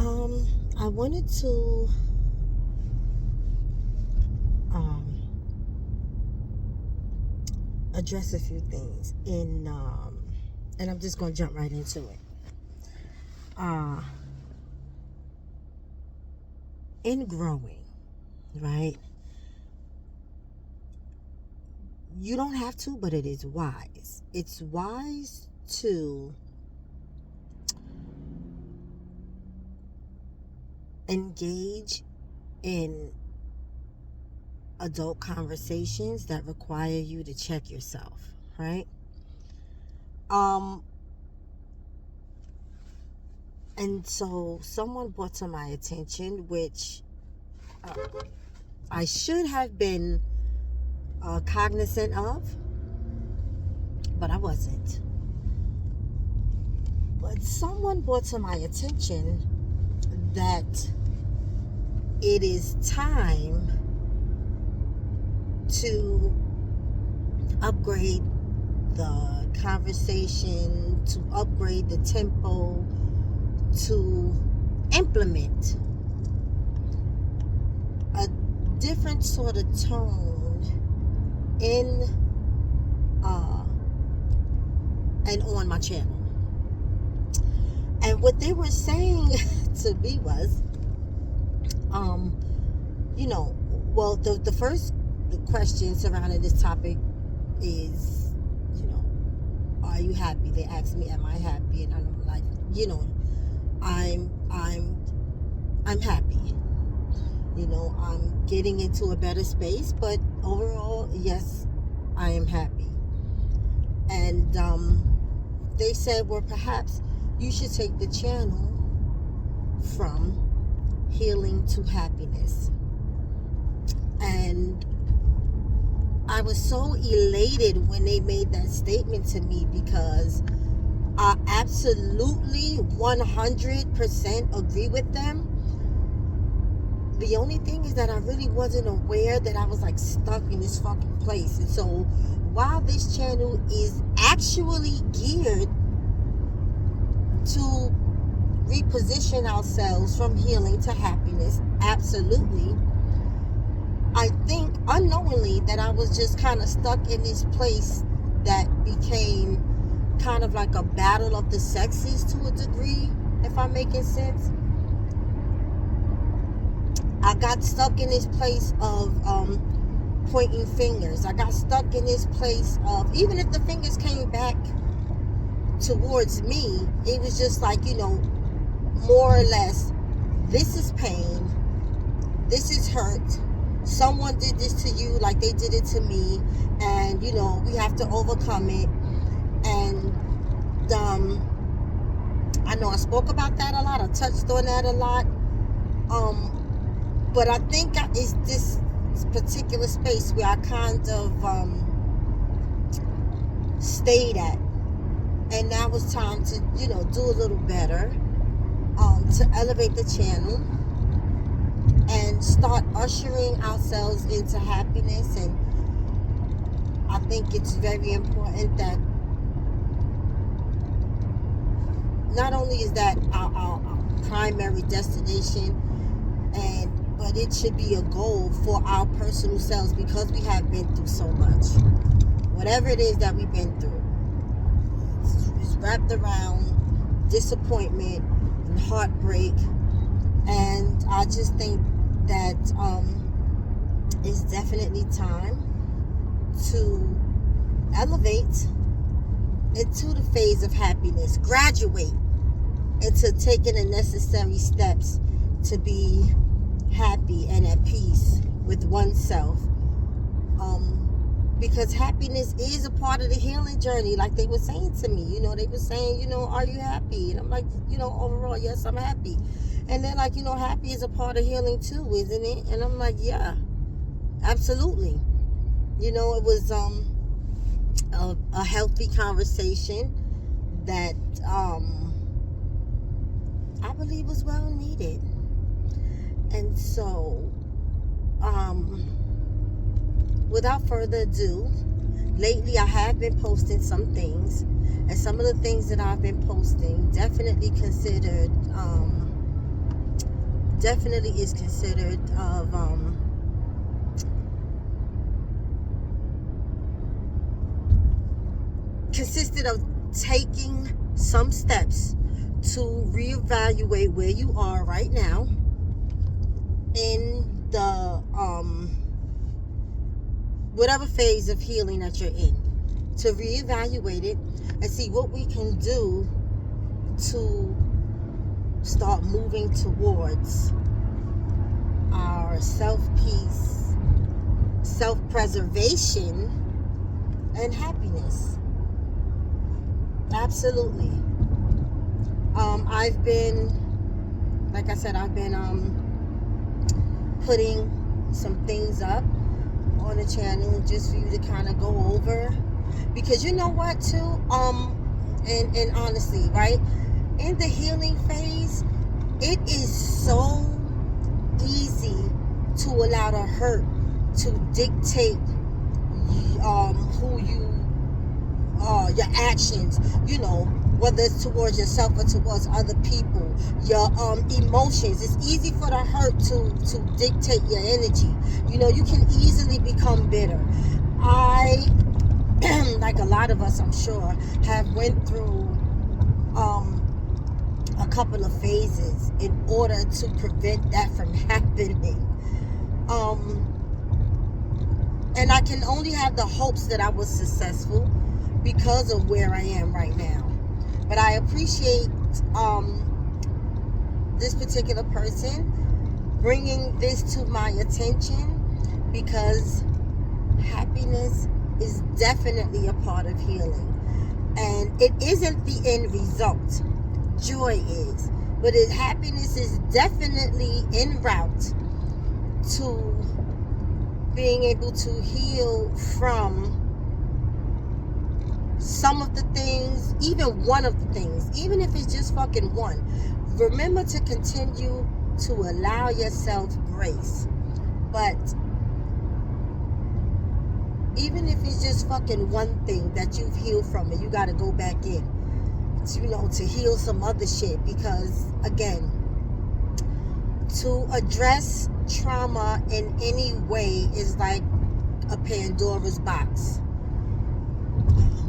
I wanted to um, address a few things and I'm just gonna jump right into it. Uh, in growing, right? You don't have to, but it is wise. It's wise to engage in adult conversations that require you to check yourself, right? Um, and so someone brought to my attention, which uh, I should have been cognizant of, but I wasn't. But someone brought to my attention that it is time to upgrade the conversation, to upgrade the tempo, to implement a different sort of tone in and on my channel. And what they were saying to me was, well, the first question surrounding this topic is, are you happy? They asked me, am I happy? And I'm like, I'm happy. I'm getting into a better space, but overall, yes, I am happy. And they said, well, perhaps you should take the channel from healing to happiness. And I was so elated when they made that statement to me, because I absolutely 100% agree with them. The only thing is that I really wasn't aware that I was like stuck in this fucking place. And so while this channel is actually geared to reposition ourselves from healing to happiness, absolutely, I think unknowingly that I was just kind of stuck in this place that became kind of like a battle of the sexes to a degree, if I'm making sense. I got stuck in this place of pointing fingers. I got stuck in this place of, even if the fingers came back towards me, it was just like, more or less, this is pain, this is hurt, someone did this to you like they did it to me, and we have to overcome it. And I know I spoke about that a lot, I touched on that a lot, but I think it's this particular space where I kind of stayed at, and now it's time to do a little better, to elevate the channel and start ushering ourselves into happiness. And I think it's very important that not only is that our primary destination, but it should be a goal for our personal selves, because we have been through so much. Whatever it is that we've been through, it's wrapped around disappointment and heartbreak. And I just think that it's definitely time to elevate into the phase of happiness, graduate into taking the necessary steps to be happy and at peace with oneself. Because happiness is a part of the healing journey, like they were saying to me. They were saying, are you happy? And I'm like, overall, yes, I'm happy. And they're like, happy is a part of healing too, isn't it? And I'm like, yeah, absolutely. It was a healthy conversation that I believe was well needed. And so, without further ado, lately I have been posting some things, and some of the things that I've been posting definitely considered definitely is considered of consisted of taking some steps to reevaluate where you are right now in the whatever phase of healing that you're in, to reevaluate it and see what we can do to start moving towards our self-peace, self-preservation, and happiness. Absolutely. I've been, like I said, I've been putting some things up on the channel just for you to kind of go over, because you know what too, and honestly, right, in the healing phase, it is so easy to allow the hurt to dictate who you are, your actions, you know, whether it's towards yourself or towards other people, your emotions. It's easy for the hurt to dictate your energy. You know, you can easily become bitter. I, like a lot of us, I'm sure, have went through a couple of phases in order to prevent that from happening. And I can only have the hopes that I was successful because of where I am right now. But I appreciate this particular person bringing this to my attention, because happiness is definitely a part of healing. And it isn't the end result. Joy is. But happiness is definitely en route to being able to heal from some of the things, even one of the things, even if it's just fucking one. Remember to continue to allow yourself grace. But even if it's just fucking one thing that you've healed from, and you got to go back in, you know, to heal some other shit. Because again, to address trauma in any way is like a Pandora's box.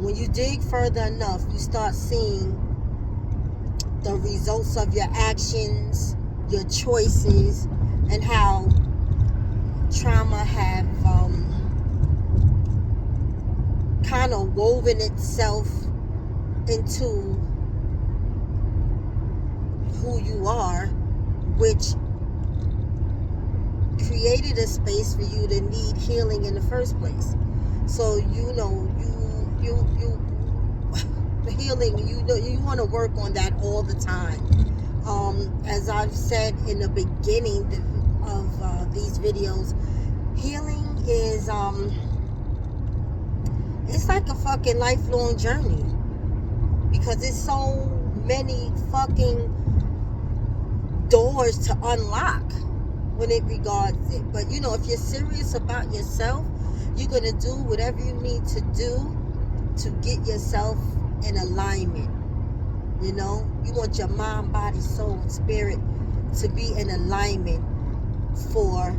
When you dig further enough, you start seeing the results of your actions, your choices, and how trauma have kind of woven itself into who you are, which created a space for you to need healing in the first place. So you know, you healing, you know, you want to work on that all the time. As I've said in the beginning of these videos, healing is it's like a fucking lifelong journey, because there's so many fucking doors to unlock when it regards it. But you know, if you're serious about yourself, you're gonna do whatever you need to do to get yourself in alignment. You know, you want your mind, body, soul, and spirit to be in alignment for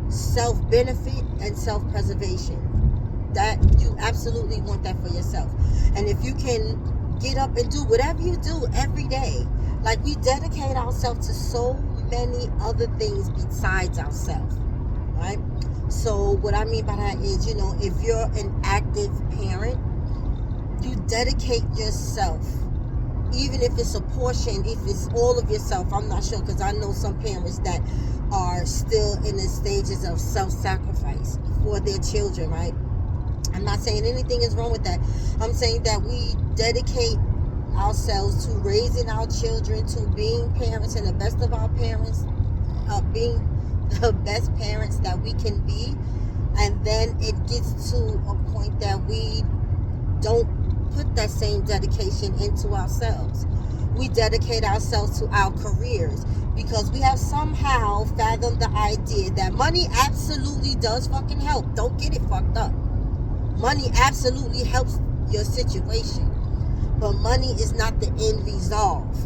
self-benefit and self-preservation. That you absolutely want that for yourself. And if you can get up and do whatever you do every day, like we dedicate ourselves to so many other things besides ourselves, right? So what I mean by that is, you know, if you're an active parent, you dedicate yourself, even if it's a portion, if it's all of yourself. I'm not sure, because I know some parents that are still in the stages of self-sacrifice for their children, right? I'm not saying anything is wrong with that. I'm saying that we dedicate ourselves to raising our children, to being parents and the best of our parents, being the best parents that we can be. And then it gets to a point that we don't put that same dedication into ourselves. We dedicate ourselves to our careers because we have somehow fathomed the idea that money absolutely does fucking help. Don't get it fucked up. Money absolutely helps your situation, but money is not the end resolve.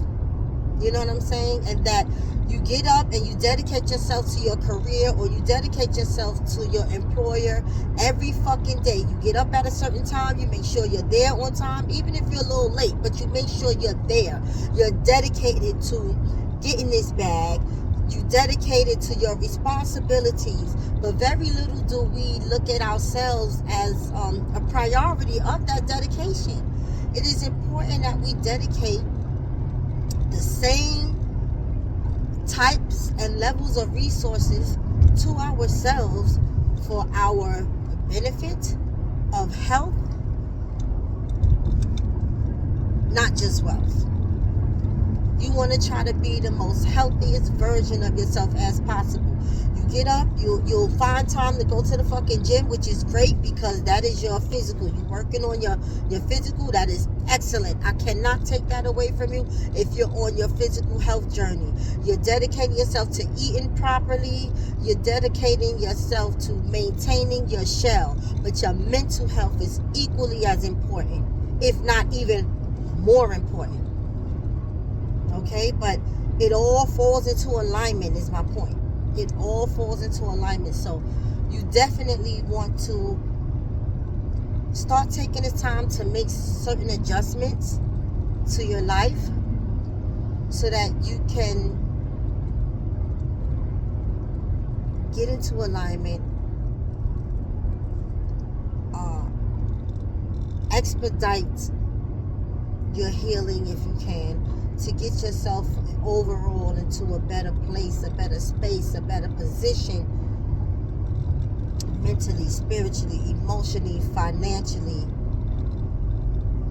You know what I'm saying? And that You get up and you dedicate yourself to your career, or you dedicate yourself to your employer every fucking day. You get up at a certain time, you make sure you're there on time, even if you're a little late, but you make sure you're there. You're dedicated to getting this bag. You dedicated to your responsibilities, but very little do we look at ourselves as a priority of that dedication. It is important that we dedicate the same types and levels of resources to ourselves for our benefit of health, not just wealth. You want to try to be the most healthiest version of yourself as possible. You get up, you'll find time to go to the fucking gym, which is great because that is your physical. You're working on your physical. That is excellent. I cannot take that away from you if you're on your physical health journey. You're dedicating yourself to eating properly. You're dedicating yourself to maintaining your shell. But your mental health is equally as important, if not even more important. Okay, but it all falls into alignment is my point. It all falls into alignment. So you definitely want to start taking the time to make certain adjustments to your life so that you can get into alignment, expedite your healing if you can, to get yourself overall into a better place, a better space, a better position, mentally, spiritually, emotionally, financially,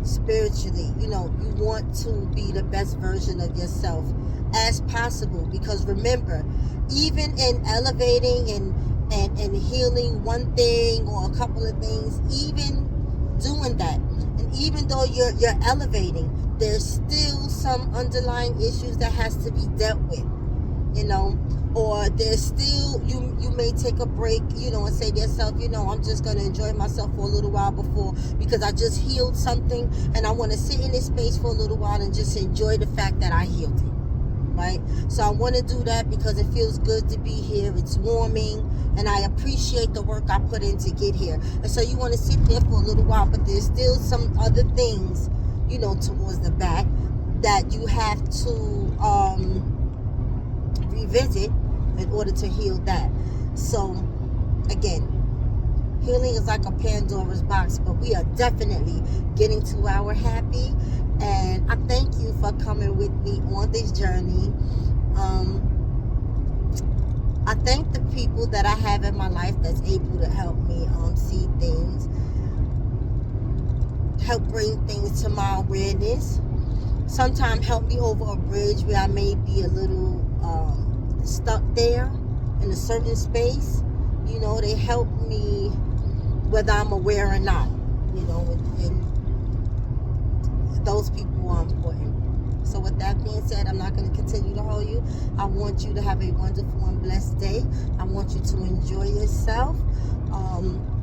spiritually. You want to be the best version of yourself as possible, because remember, even in elevating and healing one thing or a couple of things, even doing that, and even though you're elevating, there's still some underlying issues that has to be dealt with, or there's still, you may take a break, and say to yourself, I'm just going to enjoy myself for a little while because I just healed something, and I want to sit in this space for a little while and just enjoy the fact that I healed it, right? So I want to do that because it feels good to be here. It's warming, and I appreciate the work I put in to get here. And so you want to sit there for a little while, but there's still some other things, towards the back that you have to revisit in order to heal that. So again, healing is like a Pandora's box, but we are definitely getting to our happy, and I thank you for coming with me on this journey. I thank the people that I have in my life that's able to help me see things, help bring things to my awareness, sometimes help me over a bridge where I may be a little stuck there in a certain space. They help me whether I'm aware or not, and those people are important. So with that being said, I'm not going to continue to hold you. I want you to have a wonderful and blessed day. I want you to enjoy yourself.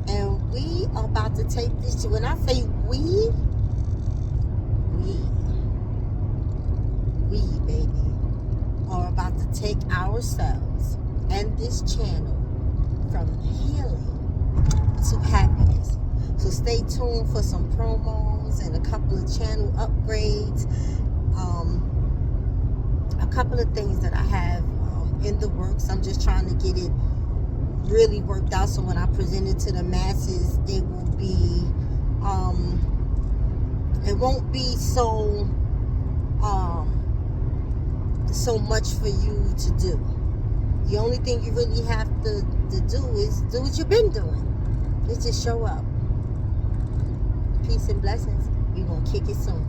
And we are about to take this. When I say we baby, are about to take ourselves and this channel from healing to happiness. So stay tuned for some promos and a couple of channel upgrades. A couple of things that I have in the works. I'm just trying to get it really worked out, so when I present it to the masses, it will be it won't be so much for you to do. The only thing you really have to do is do what you've been doing. It's just show up. Peace and blessings. We're gonna kick it soon.